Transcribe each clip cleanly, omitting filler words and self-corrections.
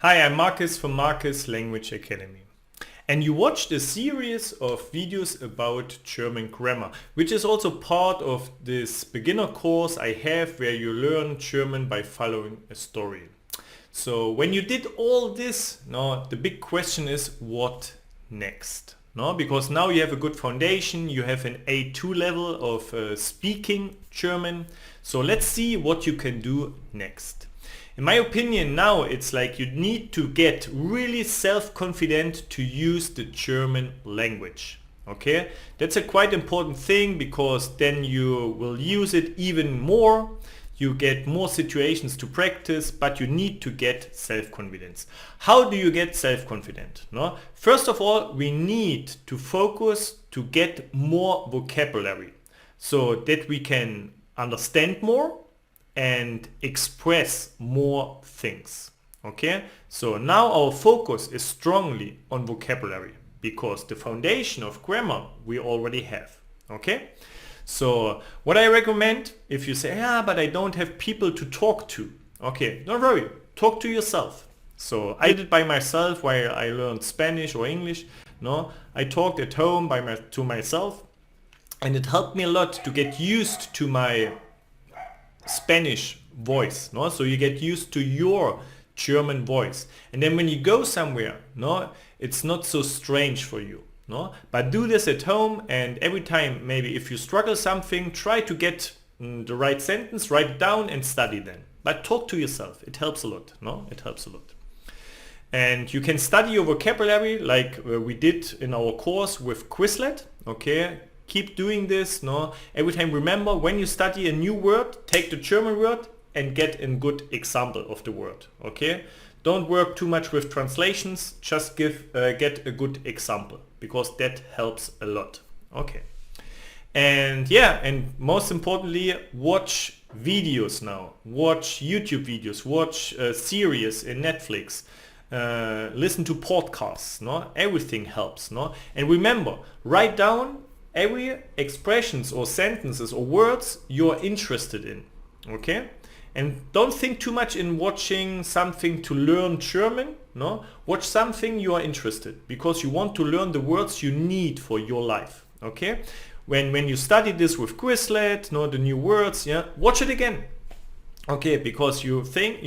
Hi, I'm Marcus from Marcus Language Academy. And you watched a series of videos about German grammar, which is also part of this beginner course I have where you learn German by following a story. So when you did all this, now the big question is what next? No, because now you have a good foundation, you have an A2 level of speaking German. So let's see what you can do next. In my opinion now it's like you need to get really self-confident to use the German language. Okay, that's a quite important thing because then you will use it even more. You get more situations to practice, but you need to get self-confidence. How do you get self-confident? No? First of all, we need to focus to get more vocabulary so that we can understand more and express more things. Okay, so now our focus is strongly on vocabulary because the foundation of grammar we already have. Okay, so what I recommend, if you say, but I don't have people to talk to, okay, don't worry, talk to yourself. So I did it by myself while I learned Spanish or English. No, I talked at home to myself, and it helped me a lot to get used to my Spanish voice. No, so you get used to your German voice, and then when you go somewhere, no, it's not so strange for you. No, but do this at home, and every time maybe if you struggle something, try to get the right sentence, write it down and study then. But talk to yourself, it helps a lot. No, it helps a lot. And you can study your vocabulary like we did in our course with Quizlet. Okay, keep doing this. No, every time remember, when you study a new word, take the German word and get a good example of the word. Okay, don't work too much with translations, just get a good example because that helps a lot. Okay, and yeah, and most importantly, watch videos now. Watch YouTube videos, watch series in Netflix, listen to podcasts. No, everything helps. No, and remember, write down every expressions or sentences or words you're interested in. Okay, and don't think too much in watching something to learn German. No, watch something you are interested because you want to learn the words you need for your life. Okay, when you study this with Quizlet, no, the new words, yeah, watch it again. Okay, because you think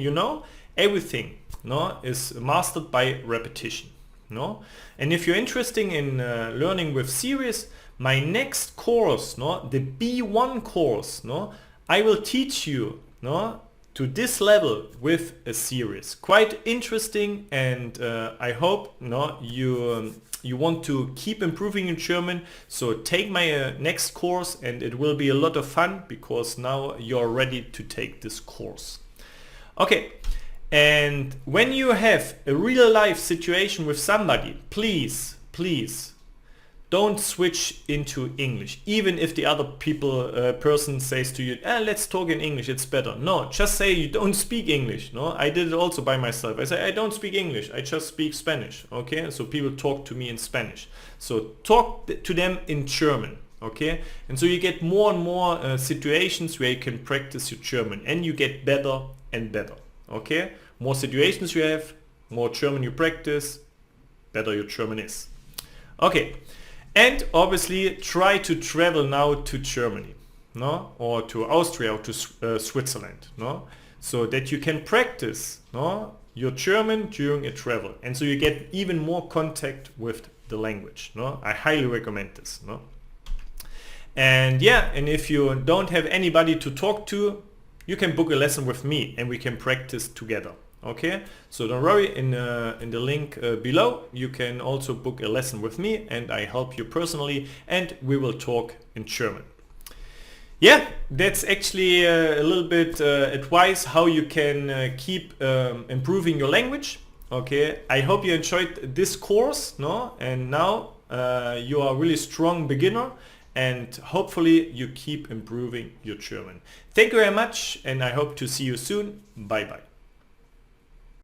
everything, no, is mastered by repetition. No, and if you're interested in learning with series, my next course, no, the B1 course, no, I will teach you, no, to this level with a series. Quite interesting, and I hope, no, you want to keep improving in German. So take my next course, and it will be a lot of fun because now you're ready to take this course. Okay. And when you have a real life situation with somebody, please don't switch into English. Even if the other person says to you, let's talk in English, it's better. No, just say you don't speak English. No, I did it also by myself. I say I don't speak English, I just speak Spanish. Okay, so people talk to me in Spanish. So talk to them in German. Okay, and so you get more and more situations where you can practice your German, and you get better and better. Okay, more situations you have, more German you practice, better your German is. Okay, and obviously try to travel now to Germany, no, or to Austria or to Switzerland, no, so that you can practice, no, your German during a travel, and so you get even more contact with the language. No, I highly recommend this. No, and yeah, and if you don't have anybody to talk to, you can book a lesson with me and we can practice together. Okay, so don't worry, in the link below you can also book a lesson with me and I help you personally and we will talk in German. Yeah, that's actually a little bit advice how you can keep improving your language. Okay, I hope you enjoyed this course, no, and now you are a really strong beginner, and hopefully you keep improving your German. Thank you very much, and I hope to see you soon. Bye bye.